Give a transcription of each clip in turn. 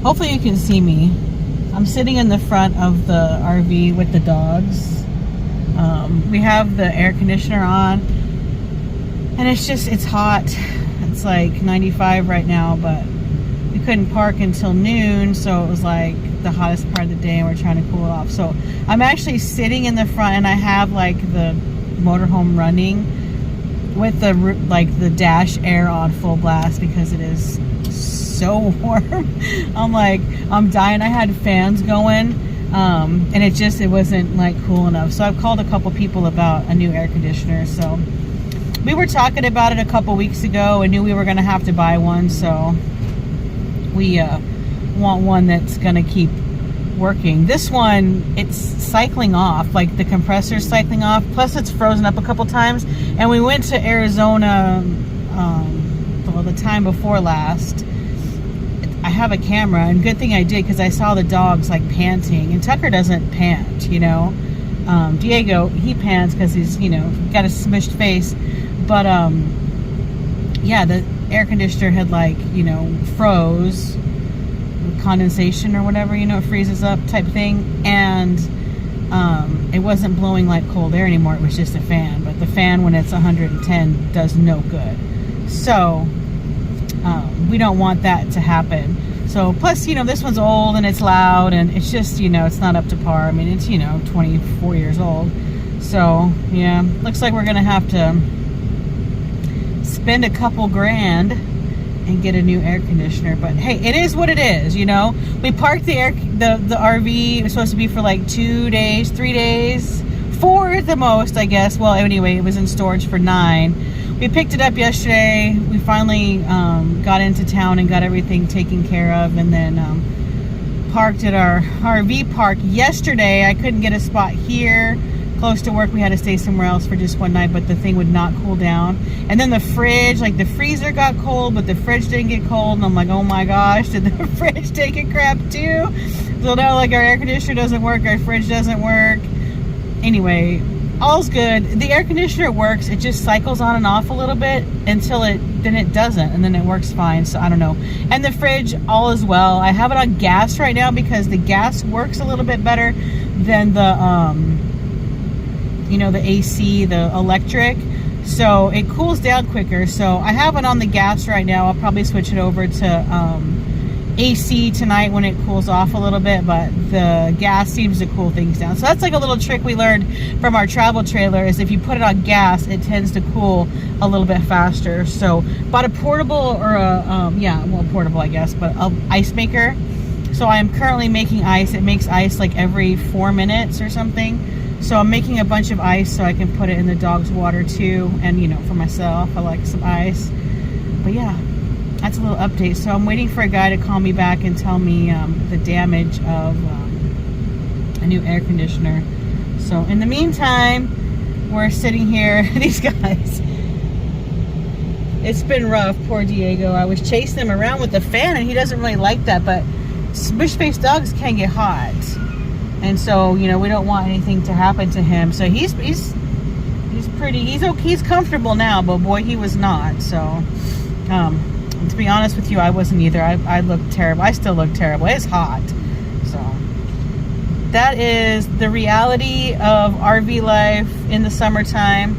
Hopefully you can see me. I'm sitting in the front of the RV with the dogs. We have the air conditioner on, and it's hot. It's like 95 right now, but we couldn't park until noon, so it was like the hottest part of the day, and we're trying to cool it off. So I'm actually sitting in the front, and I have like the motorhome running with the dash air on full blast because it is so warm. I'm dying. I had fans going, and it wasn't like cool enough. So I've called a couple people about a new air conditioner. So we were talking about it a couple weeks ago and knew we were going to have to buy one. So we want one that's going to keep working. This one, it's cycling off, like the compressor's cycling off, plus it's frozen up a couple times. And we went to Arizona the time before last. I have a camera, and good thing I did, because I saw the dogs like panting, and Tucker doesn't pant, you know. Diego, he pants because he's, you know, got a smushed face, but yeah, the air conditioner had like, you know, froze, condensation or whatever, you know, it freezes up type thing, and it wasn't blowing like cold air anymore. It was just a fan, but the fan when it's 110 does no good. So we don't want that to happen. So plus, you know, this one's old and it's loud, and it's just, you know, it's not up to par. I mean, it's, you know, 24 years old. So yeah, looks like we're gonna have to spend a couple grand and get a new air conditioner. But hey, it is what it is, you know. We parked the RV. It was supposed to be for like 2 days, 3 days, 4 at the most, I guess. Well, anyway, it was in storage for 9. We picked it up yesterday. We finally got into town and got everything taken care of, and then parked at our RV park yesterday. I couldn't get a spot here close to work. We had to stay somewhere else for just one night, but the thing would not cool down. And then the fridge, like the freezer got cold, but the fridge didn't get cold. And I'm like, oh my gosh, did the fridge take a crap too? So now like our air conditioner doesn't work, our fridge doesn't work. Anyway, all's good. The air conditioner works. It just cycles on and off a little bit until it doesn't, and then it works fine. So I don't know. And the fridge, all is well. I have it on gas right now because the gas works a little bit better than the you know, the AC, the electric. So it cools down quicker. So I have it on the gas right now. I'll probably switch it over to AC tonight when it cools off a little bit, but the gas seems to cool things down. So that's like a little trick we learned from our travel trailer, is if you put it on gas, it tends to cool a little bit faster. So bought a portable, or a yeah, well, portable I guess, but a ice maker. So I am currently making ice. It makes ice like every 4 minutes or something. So I'm making a bunch of ice so I can put it in the dog's water too, and you know, for myself, I like some ice. But yeah, that's a little update. So I'm waiting for a guy to call me back and tell me the damage of a new air conditioner. So in the meantime, we're sitting here. These guys, it's been rough. Poor Diego. I was chasing him around with the fan, and he doesn't really like that, but smush-faced dogs can get hot. And so, you know, we don't want anything to happen to him. So he's pretty, he's okay, he's comfortable now, but boy, he was not. So to be honest with you, I wasn't either. I looked terrible. I still look terrible. It's hot. So that is the reality of RV life in the summertime.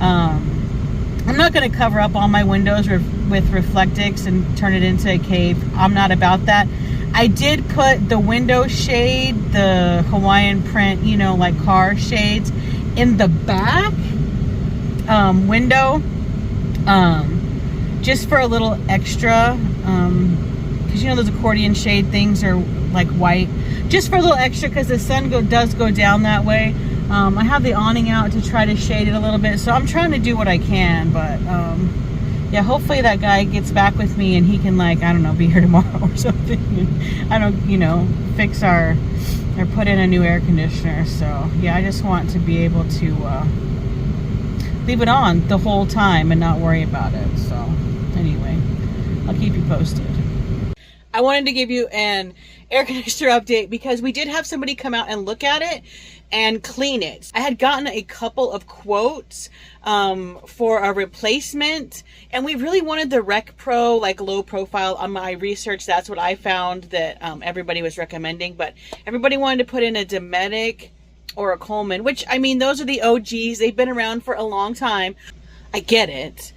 I'm not going to cover up all my windows with Reflectix and turn it into a cave. I'm not about that. I did put the window shade, the Hawaiian print, you know, like car shades, in the back window, just for a little extra, because you know those accordion shade things are like white, just for a little extra, because the sun does go down that way. I have the awning out to try to shade it a little bit, so I'm trying to do what I can, but yeah, hopefully that guy gets back with me and he can, like, I don't know, be here tomorrow or something. I don't, you know, fix or put in a new air conditioner. So yeah, I just want to be able to leave it on the whole time and not worry about it. So anyway, I'll keep you posted. I wanted to give you an air conditioner update because we did have somebody come out and look at it, and clean it. I had gotten a couple of quotes for a replacement, and we really wanted the Rec Pro, like low profile. On my research, that's what I found that everybody was recommending, but everybody wanted to put in a Dometic or a Coleman, which, I mean, those are the OGs. They've been around for a long time. I get it.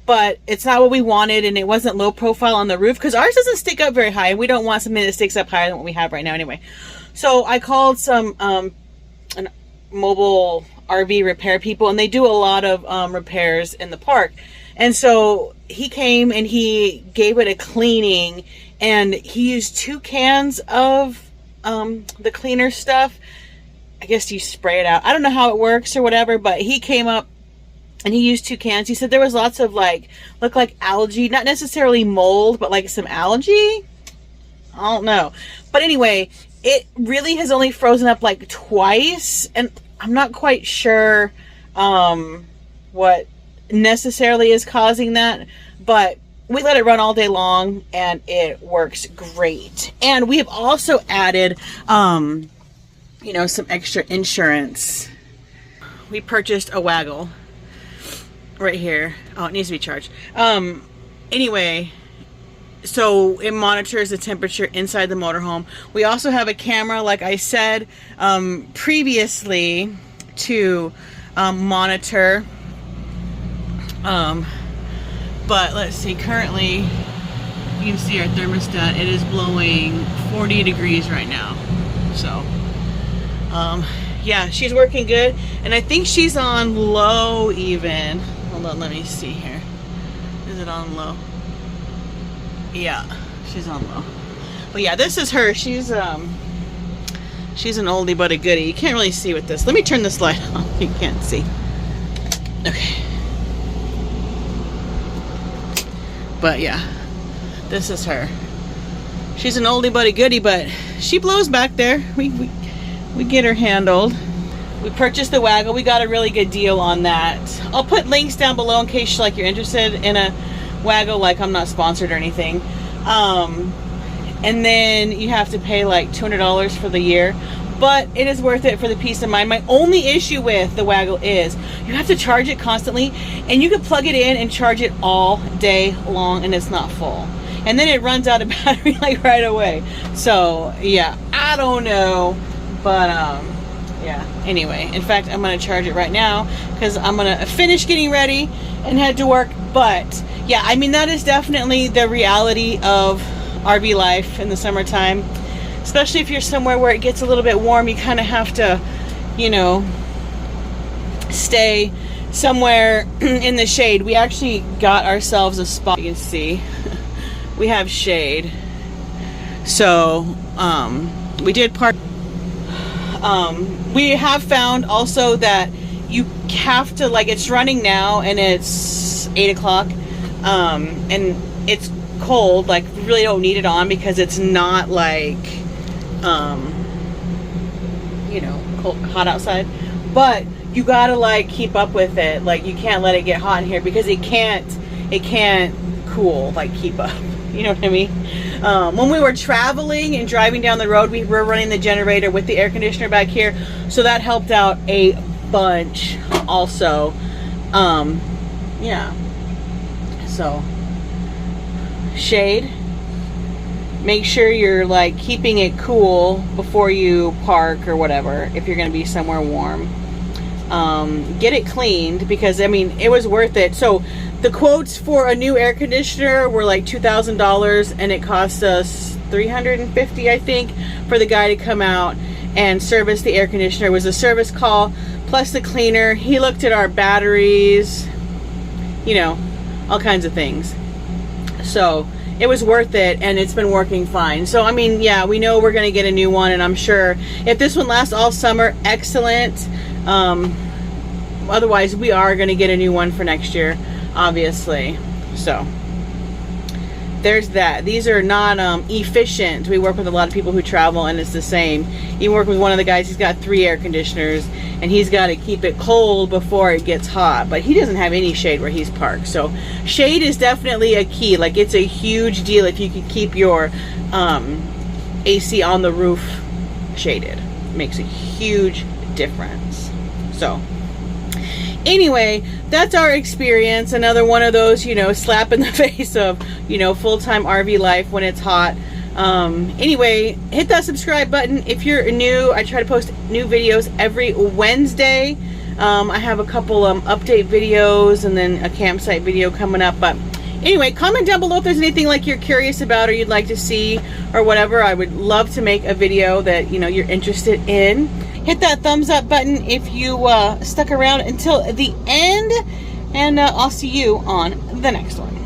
But it's not what we wanted, and it wasn't low profile on the roof because ours doesn't stick up very high, and we don't want something that sticks up higher than what we have right now anyway. So I called some an mobile RV repair people, and they do a lot of repairs in the park. And so he came and he gave it a cleaning, and he used 2 cans of the cleaner stuff. I guess you spray it out. I don't know how it works or whatever, but he came up and he used 2 cans. He said there was lots of looked like algae, not necessarily mold, but like some algae. I don't know. But anyway, it really has only frozen up like twice, and I'm not quite sure what necessarily is causing that, but we let it run all day long and it works great. And we have also added, you know, some extra insurance. We purchased a Waggle right here. Oh, it needs to be charged. Anyway, so it monitors the temperature inside the motorhome. We also have a camera, like I said previously, to monitor. But let's see, currently you can see our thermostat. It is blowing 40 degrees right now. So yeah, she's working good, and I think she's on low even. Hold on, let me see here. Is it on low? Yeah, she's on low. But yeah, this is her. She's an oldie but a goodie. You can't really see with this. Let me turn this light on. You can't see. Okay. But yeah, this is her. She's an oldie but a goodie, but she blows back there. We get her handled. We purchased the Waggle. We got a really good deal on that. I'll put links down below in case you're interested in a Waggle. Like, I'm not sponsored or anything. And then you have to pay like $200 for the year, but it is worth it for the peace of mind. My only issue with the Waggle is you have to charge it constantly, and you can plug it in and charge it all day long and it's not full. And then it runs out of battery like right away. So yeah, I don't know, but yeah, anyway, in fact, I'm gonna charge it right now because I'm gonna finish getting ready and head to work. But yeah, I mean, that is definitely the reality of RV life in the summertime, especially if you're somewhere where it gets a little bit warm. You kind of have to, you know, stay somewhere in the shade. We actually got ourselves a spot. You can see we have shade, so we did park. We have found also that you have to, like, it's running now and it's 8 o'clock, and it's cold. Like, we really don't need it on because it's not like you know, cold, hot outside, but you gotta like keep up with it. Like, you can't let it get hot in here because it can't cool, like, keep up. You know what I mean? When we were traveling and driving down the road, we were running the generator with the air conditioner back here, so that helped out a bunch also. Yeah, so shade, make sure you're like keeping it cool before you park or whatever if you're going to be somewhere warm. Get it cleaned because, I mean, it was worth it. So the quotes for a new air conditioner were like $2,000, and it cost us $350, I think, for the guy to come out and service the air conditioner. It was a service call plus the cleaner. He looked at our batteries, you know, all kinds of things. So it was worth it, and it's been working fine. So, I mean, yeah, we know we're going to get a new one, and I'm sure if this one lasts all summer, excellent. Otherwise, we are going to get a new one for next year, obviously. So there's that. These are not efficient. We work with a lot of people who travel, and it's the same. You work with one of the guys, he's got 3 air conditioners, and he's got to keep it cold before it gets hot, but he doesn't have any shade where he's parked. So shade is definitely a key. Like, it's a huge deal if you can keep your AC on the roof shaded. makes a huge difference. So anyway, that's our experience. Another one of those, you know, slap in the face of, you know, full-time RV life when it's hot. Anyway, hit that subscribe button if you're new. I try to post new videos every Wednesday. I have a couple update videos and then a campsite video coming up. But anyway, comment down below if there's anything like you're curious about or you'd like to see or whatever. I would love to make a video that, you know, you're interested in. Hit that thumbs up button if you stuck around until the end, and I'll see you on the next one.